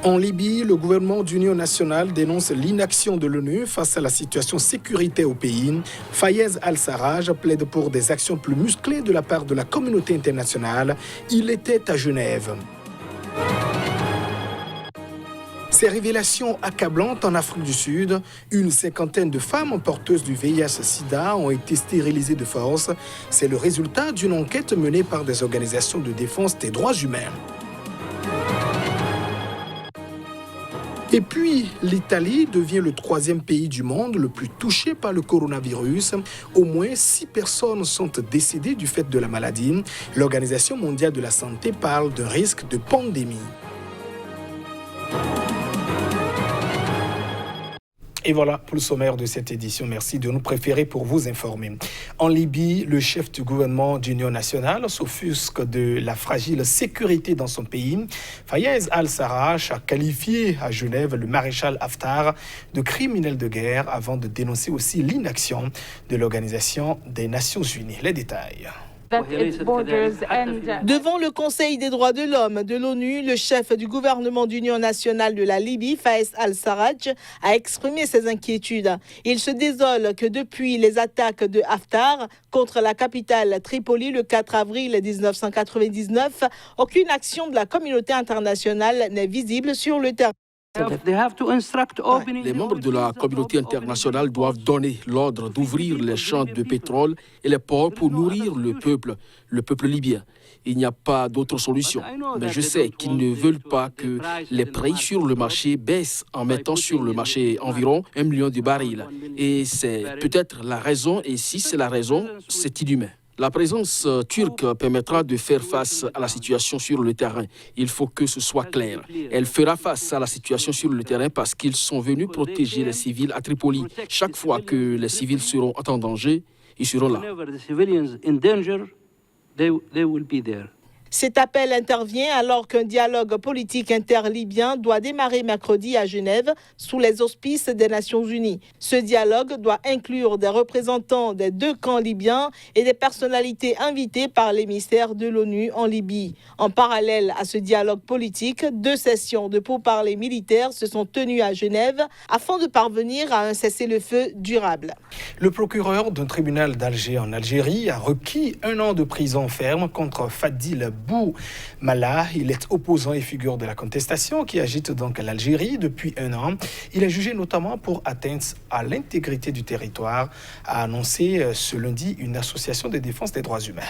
En Libye, le gouvernement d'union nationale dénonce l'inaction de l'ONU face à la situation sécuritaire au pays. Fayez al-Sarraj plaide pour des actions plus musclées de la part de la communauté internationale. Il était à Genève. Ces révélations accablantes en Afrique du Sud, une cinquantaine de femmes porteuses du VIH-Sida ont été stérilisées de force. C'est le résultat d'une enquête menée par des organisations de défense des droits humains. Et puis, l'Italie devient le 3e pays du monde le plus touché par le coronavirus. Au moins 6 personnes sont décédées du fait de la maladie. L'Organisation mondiale de la santé parle d'un risque de pandémie. Et voilà pour le sommaire de cette édition. Merci de nous préférer pour vous informer. En Libye, le chef du gouvernement d'union nationale s'offusque de la fragile sécurité dans son pays. Fayez al-Sarraj a qualifié à Genève le maréchal Haftar de criminel de guerre avant de dénoncer aussi l'inaction de l'Organisation des Nations Unies. Les détails. Devant le Conseil des droits de l'homme de l'ONU, le chef du gouvernement d'union nationale de la Libye, Fayez al-Sarraj, a exprimé ses inquiétudes. Il se désole que depuis les attaques de Haftar contre la capitale Tripoli le 4 avril 1999, aucune action de la communauté internationale n'est visible sur le terrain. Les membres de la communauté internationale doivent donner l'ordre d'ouvrir les champs de pétrole et les ports pour nourrir le peuple libyen. Il n'y a pas d'autre solution. Mais je sais qu'ils ne veulent pas que les prix sur le marché baissent en mettant sur le marché environ 1 million de barils. Et c'est peut-être la raison, et si c'est la raison, c'est inhumain. La présence turque permettra de faire face à la situation sur le terrain. Il faut que ce soit clair. Elle fera face à la situation sur le terrain parce qu'ils sont venus protéger les civils à Tripoli. Chaque fois que les civils seront en danger, ils seront là. Cet appel intervient alors qu'un dialogue politique interlibyen doit démarrer mercredi à Genève sous les auspices des Nations Unies. Ce dialogue doit inclure des représentants des 2 camps libyens et des personnalités invitées par l'émissaire de l'ONU en Libye. En parallèle à ce dialogue politique, 2 sessions de pourparlers militaires se sont tenues à Genève afin de parvenir à un cessez-le-feu durable. Le procureur d'un tribunal d'Alger en Algérie a requis 1 an de prison ferme contre Fadil Boumala. Il est opposant et figure de la contestation qui agite donc l'Algérie depuis 1 an. Il est jugé notamment pour atteinte à l'intégrité du territoire, a annoncé ce lundi une association de défense des droits humains.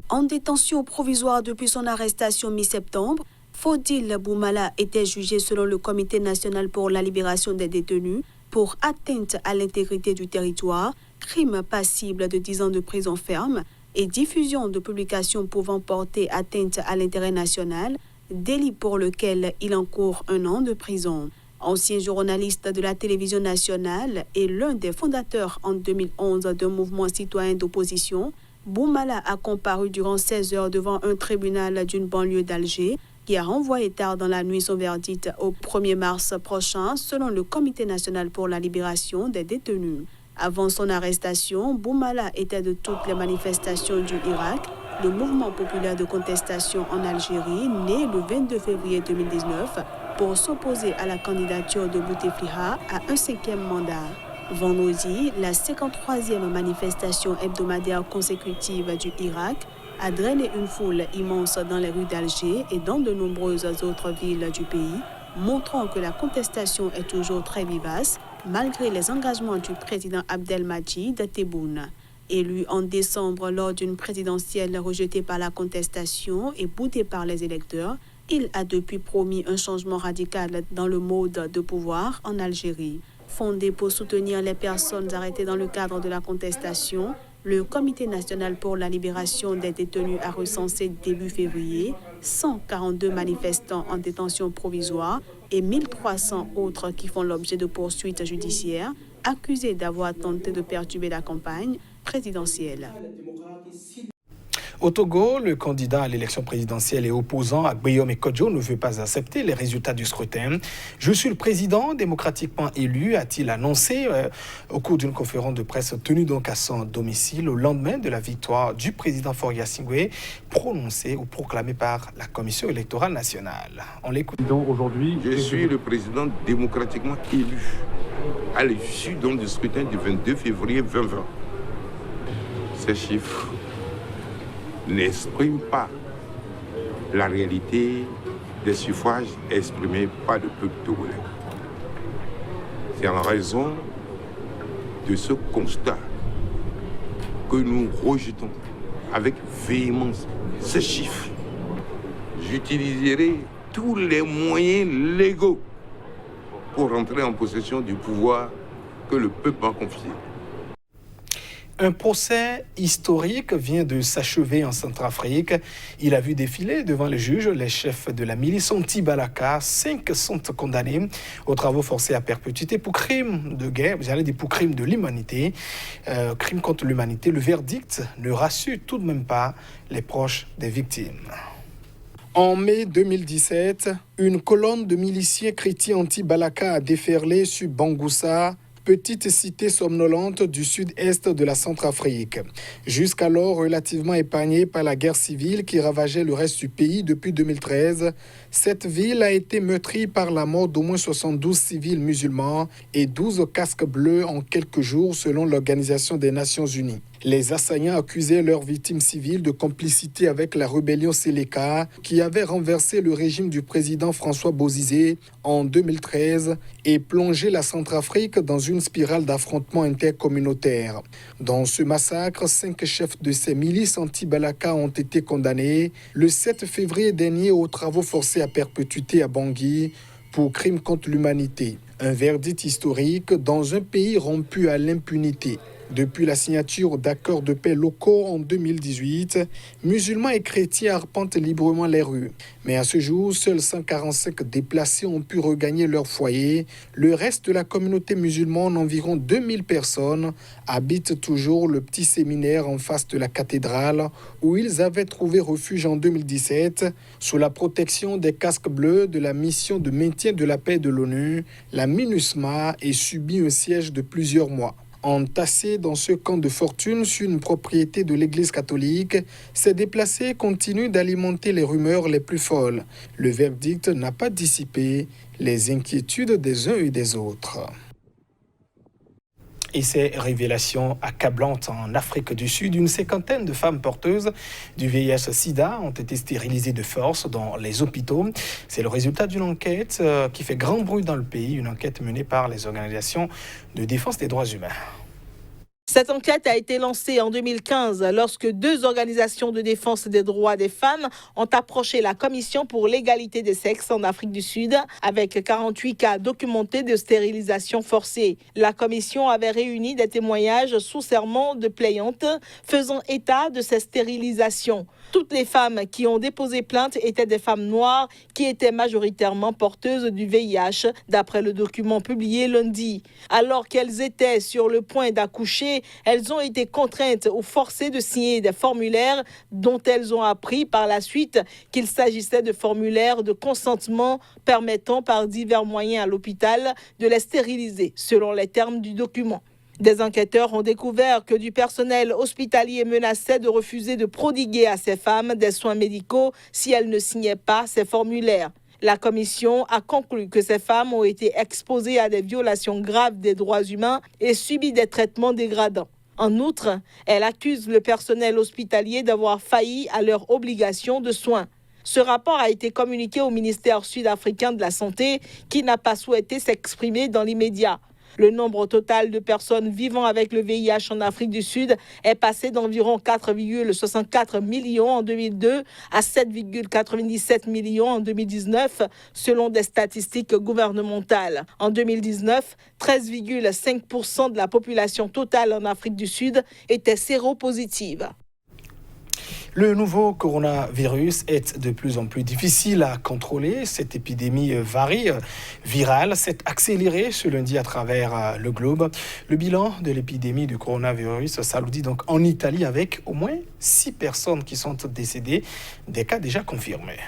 En détention provisoire depuis son arrestation mi-septembre, Fadil Boumala était jugé selon le Comité national pour la libération des détenus pour atteinte à l'intégrité du territoire, crime passible de 10 ans de prison ferme et diffusion de publications pouvant porter atteinte à l'intérêt national, délit pour lequel il encourt 1 an de prison. Ancien journaliste de la télévision nationale et l'un des fondateurs en 2011 d'un mouvement citoyen d'opposition, Boumala a comparu durant 16 heures devant un tribunal d'une banlieue d'Alger qui a renvoyé tard dans la nuit son verdict au 1er mars prochain selon le Comité national pour la libération des détenus. Avant son arrestation, Boumala était de toutes les manifestations du Irak, le mouvement populaire de contestation en Algérie, né le 22 février 2019, pour s'opposer à la candidature de Bouteflika à un 5e mandat. Vendredi, la 53e manifestation hebdomadaire consécutive du Irak a drainé une foule immense dans les rues d'Alger et dans de nombreuses autres villes du pays, montrant que la contestation est toujours très vivace, malgré les engagements du président Abdelmadjid Tebboune. Élu en décembre lors d'une présidentielle rejetée par la contestation et boudée par les électeurs, il a depuis promis un changement radical dans le mode de pouvoir en Algérie. Fondé pour soutenir les personnes arrêtées dans le cadre de la contestation, le Comité national pour la libération des détenus a recensé début février 142 manifestants en détention provisoire et 1300 autres qui font l'objet de poursuites judiciaires, accusés d'avoir tenté de perturber la campagne présidentielle. Au Togo, le candidat à l'élection présidentielle et opposant à Guillaume Ekodjo ne veut pas accepter les résultats du scrutin. « Je suis le président démocratiquement élu », a-t-il annoncé au cours d'une conférence de presse tenue donc à son domicile au lendemain de la victoire du président Faure Gnassingbé, prononcée ou proclamée par la Commission électorale nationale. On l'écoute. Aujourd'hui, je suis le président démocratiquement élu à l'issue du scrutin du 22 février 2020. Ces chiffres n'expriment pas la réalité des suffrages exprimés par le peuple togolais. C'est en raison de ce constat que nous rejetons avec véhémence ces chiffres. J'utiliserai tous les moyens légaux pour rentrer en possession du pouvoir que le peuple m'a confié. Un procès historique vient de s'achever en Centrafrique. Il a vu défiler devant les juges les chefs de la milice anti-Balaka. 5 sont condamnés aux travaux forcés à perpétuité pour crimes de guerre, j'allais dire pour crimes de l'humanité, crimes contre l'humanité. Le verdict ne rassure tout de même pas les proches des victimes. En mai 2017, une colonne de miliciens chrétiens anti-Balaka a déferlé sur Bangoussa, petite cité somnolente du sud-est de la Centrafrique. Jusqu'alors relativement épargnée par la guerre civile qui ravageait le reste du pays depuis 2013, cette ville a été meurtrie par la mort d'au moins 72 civils musulmans et 12 casques bleus en quelques jours selon l'Organisation des Nations Unies. Les assaillants accusaient leurs victimes civiles de complicité avec la rébellion Séléka qui avait renversé le régime du président François Bozizé en 2013 et plongé la Centrafrique dans une spirale d'affrontements intercommunautaires. Dans ce massacre, 5 chefs de ces milices anti-Balaka ont été condamnés le 7 février dernier aux travaux forcés à perpétuité à Bangui pour crimes contre l'humanité. Un verdict historique dans un pays rompu à l'impunité. Depuis la signature d'accords de paix locaux en 2018, musulmans et chrétiens arpentent librement les rues. Mais à ce jour, seuls 145 déplacés ont pu regagner leur foyer. Le reste de la communauté musulmane, environ 2000 personnes, habitent toujours le petit séminaire en face de la cathédrale où ils avaient trouvé refuge en 2017 sous la protection des casques bleus de la mission de maintien de la paix de l'ONU, la MINUSMA, et subit un siège de plusieurs mois. Entassés dans ce camp de fortune sur une propriété de l'Église catholique, ces déplacés continuent d'alimenter les rumeurs les plus folles. Le verdict n'a pas dissipé les inquiétudes des uns et des autres. Et ces révélations accablantes en Afrique du Sud, une cinquantaine de femmes porteuses du VIH-Sida ont été stérilisées de force dans les hôpitaux. C'est le résultat d'une enquête qui fait grand bruit dans le pays, une enquête menée par les organisations de défense des droits humains. Cette enquête a été lancée en 2015 lorsque 2 organisations de défense des droits des femmes ont approché la Commission pour l'égalité des sexes en Afrique du Sud avec 48 cas documentés de stérilisation forcée. La Commission avait réuni des témoignages sous serment de plaignantes faisant état de ces stérilisations. Toutes les femmes qui ont déposé plainte étaient des femmes noires qui étaient majoritairement porteuses du VIH, d'après le document publié lundi. Alors qu'elles étaient sur le point d'accoucher, elles ont été contraintes ou forcées de signer des formulaires dont elles ont appris par la suite qu'il s'agissait de formulaires de consentement permettant par divers moyens à l'hôpital de les stériliser, selon les termes du document. Des enquêteurs ont découvert que du personnel hospitalier menaçait de refuser de prodiguer à ces femmes des soins médicaux si elles ne signaient pas ces formulaires. La commission a conclu que ces femmes ont été exposées à des violations graves des droits humains et subi des traitements dégradants. En outre, elle accuse le personnel hospitalier d'avoir failli à leurs obligations de soins. Ce rapport a été communiqué au ministère sud-africain de la Santé qui n'a pas souhaité s'exprimer dans l'immédiat. Le nombre total de personnes vivant avec le VIH en Afrique du Sud est passé d'environ 4,64 millions en 2002 à 7,97 millions en 2019, selon des statistiques gouvernementales. En 2019, 13,5% de la population totale en Afrique du Sud était séropositive. Le nouveau coronavirus est de plus en plus difficile à contrôler. Cette épidémie virale s'est accélérée ce lundi à travers le globe. Le bilan de l'épidémie du coronavirus s'alourdit donc en Italie avec au moins 6 personnes qui sont décédées, des cas déjà confirmés.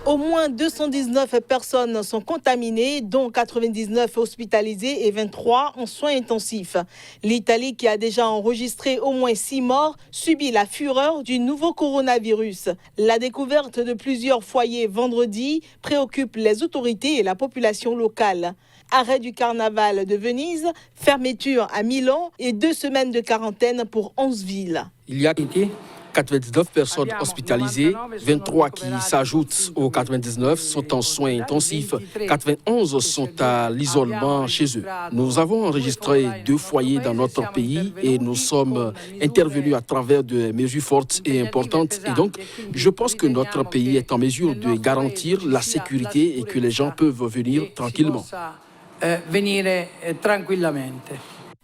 Au moins 219 personnes sont contaminées, dont 99 hospitalisées et 23 en soins intensifs. L'Italie, qui a déjà enregistré au moins 6 morts, subit la fureur du nouveau coronavirus. La découverte de plusieurs foyers vendredi préoccupe les autorités et la population locale. Arrêt du carnaval de Venise, fermeture à Milan et 2 semaines de quarantaine pour 11 villes. Il y a 99 personnes hospitalisées, 23 qui s'ajoutent aux 99 sont en soins intensifs, 91 sont à l'isolement chez eux. Nous avons enregistré 2 foyers dans notre pays et nous sommes intervenus à travers des mesures fortes et importantes. Et donc, je pense que notre pays est en mesure de garantir la sécurité et que les gens peuvent venir tranquillement.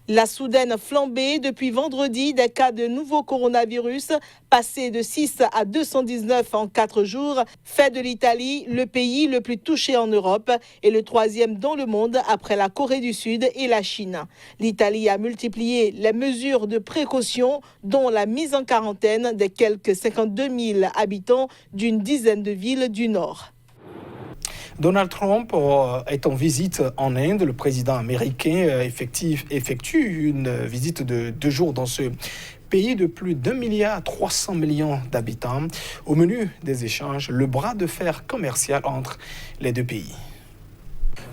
La soudaine flambée depuis vendredi des cas de nouveau coronavirus, passé de 6 à 219 en 4 jours, fait de l'Italie le pays le plus touché en Europe et le 3e dans le monde après la Corée du Sud et la Chine. L'Italie a multiplié les mesures de précaution, dont la mise en quarantaine des quelques 52 000 habitants d'une dizaine de villes du Nord. Donald Trump est en visite en Inde. Le président américain effectue une visite de 2 jours dans ce pays de plus d'1,3 milliard d'habitants. Au menu des échanges, le bras de fer commercial entre les 2 pays.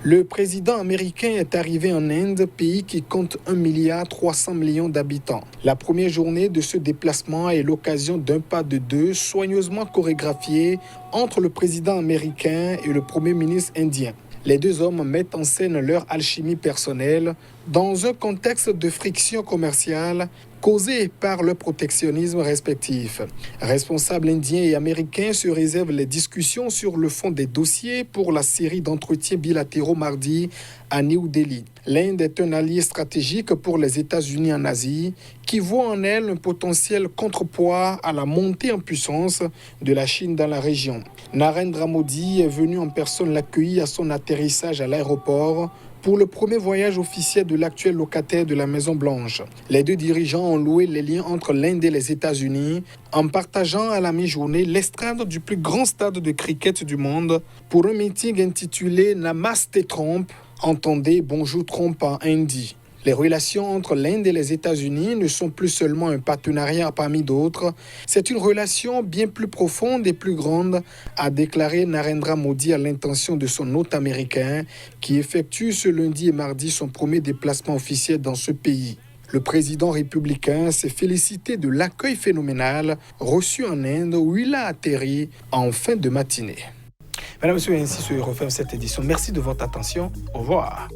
Le président américain est arrivé en Inde, pays qui compte 1,3 milliard d'habitants. La première journée de ce déplacement est l'occasion d'un pas de 2 soigneusement chorégraphié entre le président américain et le premier ministre indien. Les 2 hommes mettent en scène leur alchimie personnelle dans un contexte de friction commerciale causée par le protectionnisme respectif. Responsables indiens et américains se réservent les discussions sur le fond des dossiers pour la série d'entretiens bilatéraux mardi à New Delhi. L'Inde est un allié stratégique pour les États-Unis en Asie, qui voit en elle un potentiel contrepoids à la montée en puissance de la Chine dans la région. Narendra Modi est venu en personne l'accueillir à son atterrissage à l'aéroport pour le premier voyage officiel de l'actuel locataire de la Maison-Blanche. Les 2 dirigeants ont loué les liens entre l'Inde et les États-Unis en partageant à la mi-journée l'estrade du plus grand stade de cricket du monde pour un meeting intitulé Namaste Trump, entendez Bonjour Trump en hindi. Les relations entre l'Inde et les États-Unis ne sont plus seulement un partenariat parmi d'autres, c'est une relation bien plus profonde et plus grande, a déclaré Narendra Modi à l'intention de son hôte américain qui effectue ce lundi et mardi son premier déplacement officiel dans ce pays. Le président républicain s'est félicité de l'accueil phénoménal reçu en Inde où il a atterri en fin de matinée. Mesdames et messieurs, ainsi se referme cette édition. Merci de votre attention. Au revoir.